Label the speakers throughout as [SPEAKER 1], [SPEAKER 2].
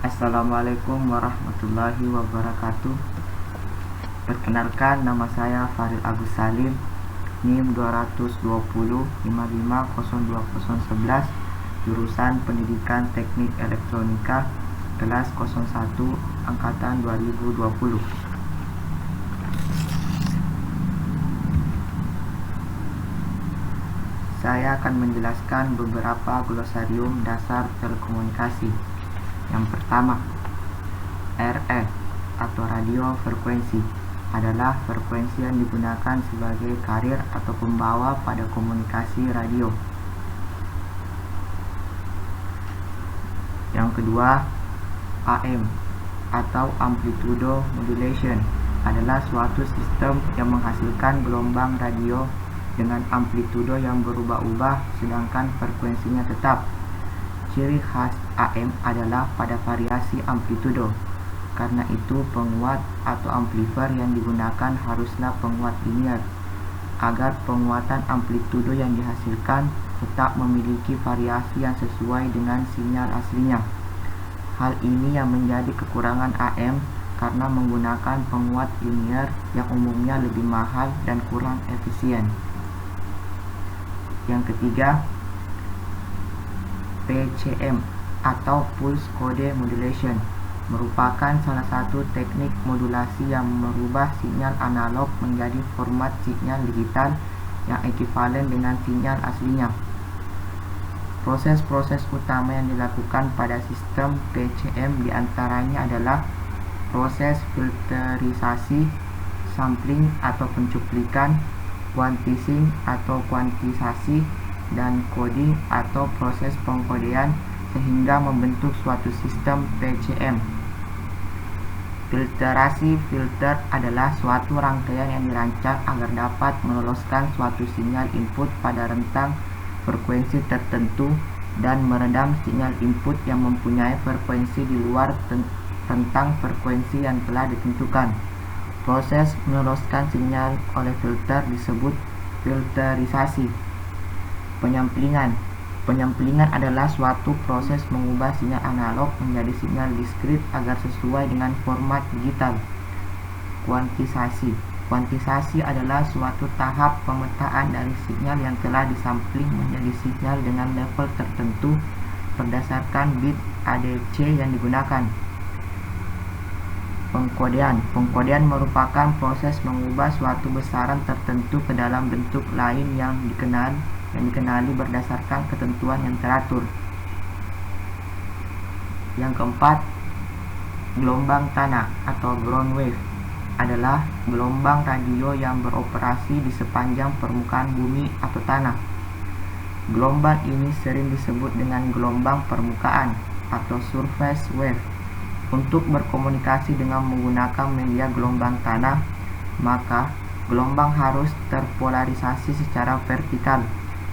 [SPEAKER 1] Assalamualaikum warahmatullahi wabarakatuh. Perkenalkan, nama saya Faril Agus Salim, NIM 22055002011, jurusan Pendidikan Teknik Elektronika, kelas 01, angkatan 2020. Saya akan menjelaskan beberapa glosarium dasar telekomunikasi. Yang pertama, RF atau radio frekuensi adalah frekuensi yang digunakan sebagai karier atau pembawa pada komunikasi radio. Yang kedua, AM atau amplitude modulation adalah suatu sistem yang menghasilkan gelombang radio dengan amplitudo yang berubah-ubah sedangkan frekuensinya tetap. Ciri khas AM adalah pada variasi amplitudo. Karena itu, penguat atau amplifier yang digunakan haruslah penguat linear, agar penguatan amplitudo yang dihasilkan tetap memiliki variasi yang sesuai dengan sinyal aslinya. Hal ini yang menjadi kekurangan AM karena menggunakan penguat linear yang umumnya lebih mahal dan kurang efisien. Yang ketiga, PCM atau Pulse Code Modulation merupakan salah satu teknik modulasi yang merubah sinyal analog menjadi format sinyal digital yang ekivalen dengan sinyal aslinya. Proses-proses utama yang dilakukan pada sistem PCM diantaranya adalah proses filterisasi, sampling atau pencuplikan, quantizing atau kuantisasi, dan coding atau proses pengkodean sehingga membentuk suatu sistem PCM. Filterasi filter adalah suatu rangkaian yang dirancang agar dapat meloloskan suatu sinyal input pada rentang frekuensi tertentu dan meredam sinyal input yang mempunyai frekuensi di luar rentang frekuensi yang telah ditentukan. Proses meloloskan sinyal oleh filter disebut filterisasi. Penyamplingan adalah suatu proses mengubah sinyal analog menjadi sinyal diskrit agar sesuai dengan format digital. Kuantisasi adalah suatu tahap pemetaan dari sinyal yang telah disampling menjadi sinyal dengan level tertentu berdasarkan bit ADC yang digunakan. Pengkodean merupakan proses mengubah suatu besaran tertentu ke dalam bentuk lain yang dikenali berdasarkan ketentuan yang teratur. Yang keempat, gelombang tanah atau ground wave adalah gelombang radio yang beroperasi di sepanjang permukaan bumi atau tanah. Gelombang ini sering disebut dengan gelombang permukaan atau surface wave. Untuk berkomunikasi dengan menggunakan media gelombang tanah, maka gelombang harus terpolarisasi secara vertikal,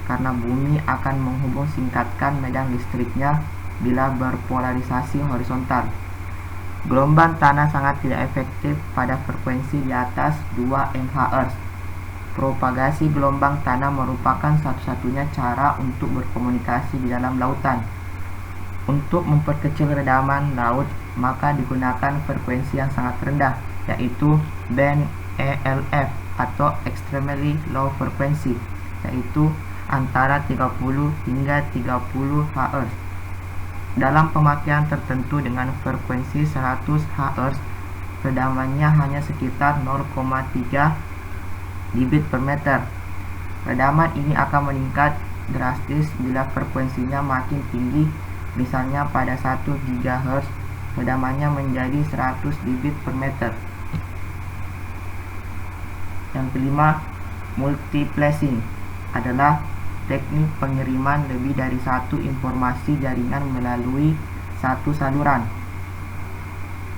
[SPEAKER 1] karena bumi akan menghubung singkatkan medan listriknya bila berpolarisasi horizontal. Gelombang tanah sangat tidak efektif pada frekuensi di atas 2 MHz. Propagasi gelombang tanah merupakan satu-satunya cara untuk berkomunikasi di dalam lautan. Untuk memperkecil redaman laut, maka digunakan frekuensi yang sangat rendah, yaitu band ELF atau Extremely Low Frequency, yaitu antara 30 hingga 30 Hz. Dalam pemakaian tertentu dengan frekuensi 100 Hz, redamannya hanya sekitar 0,3 dBit per meter. Redaman ini akan meningkat drastis bila frekuensinya makin tinggi, misalnya pada 1 GHz, redamannya menjadi 100 dBit per meter. Yang kelima, multiplexing adalah teknik pengiriman lebih dari satu informasi jaringan melalui satu saluran.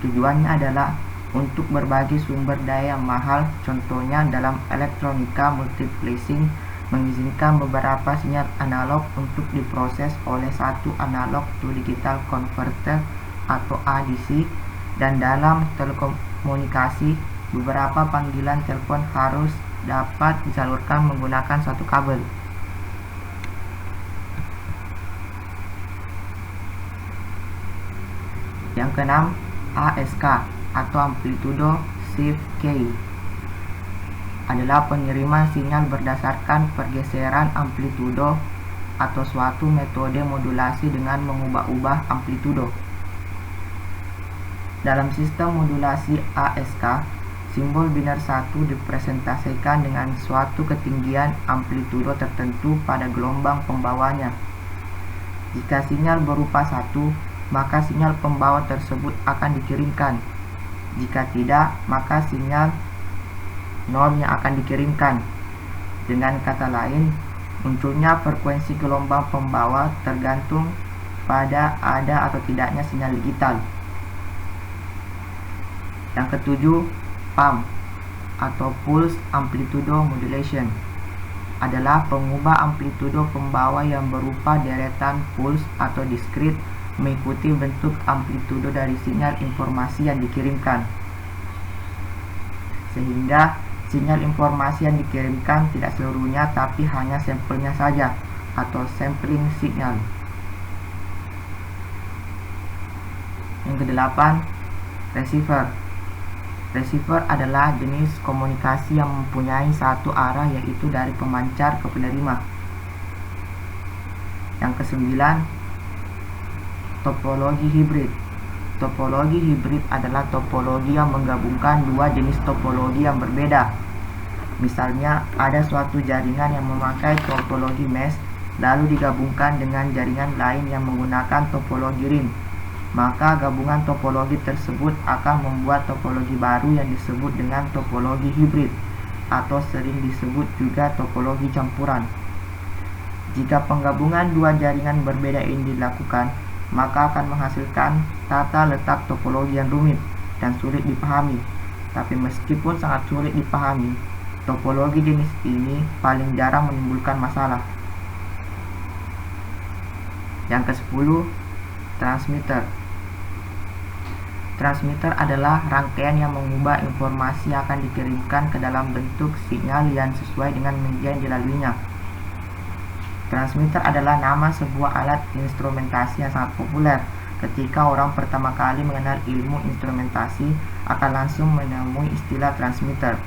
[SPEAKER 1] Tujuannya adalah untuk berbagi sumber daya mahal. Contohnya dalam elektronika, multiplexing mengizinkan beberapa sinyal analog untuk diproses oleh satu analog to digital converter atau ADC, dan dalam telekomunikasi beberapa panggilan telepon harus dapat disalurkan menggunakan satu kabel. Yang keenam, ASK atau Amplitudo Shift Key adalah pengiriman sinyal berdasarkan pergeseran amplitudo atau suatu metode modulasi dengan mengubah-ubah amplitudo. Dalam sistem modulasi ASK, simbol biner 1 dipresentasikan dengan suatu ketinggian amplitudo tertentu pada gelombang pembawanya. Jika sinyal berupa 1, maka sinyal pembawa tersebut akan dikirimkan. Jika tidak, maka sinyal 0 yang akan dikirimkan. Dengan kata lain, munculnya frekuensi gelombang pembawa tergantung pada ada atau tidaknya sinyal digital. Yang ketujuh, PAM atau Pulse Amplitudo Modulation adalah pengubah amplitudo pembawa yang berupa deretan pulse atau diskrit mengikuti bentuk amplitudo dari sinyal informasi yang dikirimkan, sehingga sinyal informasi yang dikirimkan tidak seluruhnya tapi hanya sampelnya saja atau sampling signal. Yang kedelapan, receiver. Receiver adalah jenis komunikasi yang mempunyai satu arah, yaitu dari pemancar ke penerima. Yang kesembilan, topologi hibrid. Topologi hibrid adalah topologi yang menggabungkan dua jenis topologi yang berbeda. Misalnya, ada suatu jaringan yang memakai topologi mesh, lalu digabungkan dengan jaringan lain yang menggunakan topologi ring. Maka gabungan topologi tersebut akan membuat topologi baru yang disebut dengan topologi hibrid, atau sering disebut juga topologi campuran. Jika penggabungan dua jaringan berbeda ini dilakukan, maka akan menghasilkan tata letak topologi yang rumit dan sulit dipahami. Tapi meskipun sangat sulit dipahami, topologi jenis ini paling jarang menimbulkan masalah. Yang ke-10, transmitter. Transmitter adalah rangkaian yang mengubah informasi yang akan dikirimkan ke dalam bentuk sinyal yang sesuai dengan media yang dilaluinya. Transmitter adalah nama sebuah alat instrumentasi yang sangat populer. Ketika orang pertama kali mengenal ilmu instrumentasi, akan langsung menemui istilah transmitter.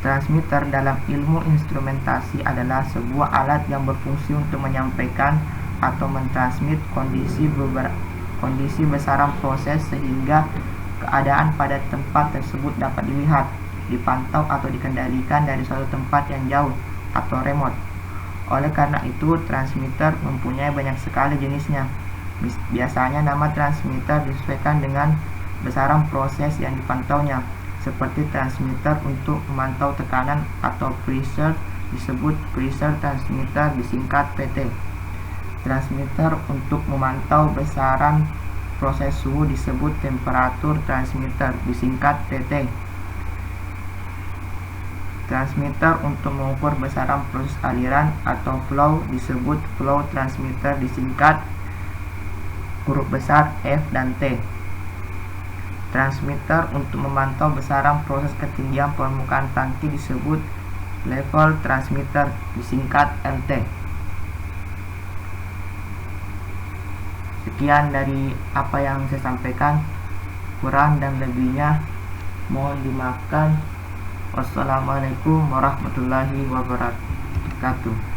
[SPEAKER 1] Transmitter dalam ilmu instrumentasi adalah sebuah alat yang berfungsi untuk menyampaikan atau mentransmit kondisi besaran proses sehingga keadaan pada tempat tersebut dapat dilihat, dipantau atau dikendalikan dari suatu tempat yang jauh atau remote. Oleh karena itu, transmitter mempunyai banyak sekali jenisnya. Biasanya nama transmitter disesuaikan dengan besaran proses yang dipantaunya, seperti transmitter untuk memantau tekanan atau pressure disebut pressure transmitter disingkat PT. Transmitter untuk memantau besaran proses suhu disebut temperatur transmitter disingkat TT. Transmitter untuk mengukur besaran proses aliran atau flow disebut flow transmitter disingkat huruf besar F dan T. Transmitter untuk memantau besaran proses ketinggian permukaan tangki disebut level transmitter disingkat LT. Sekian dari apa yang saya sampaikan, kurang dan lebihnya mohon dimaafkan. Wassalamualaikum warahmatullahi wabarakatuh.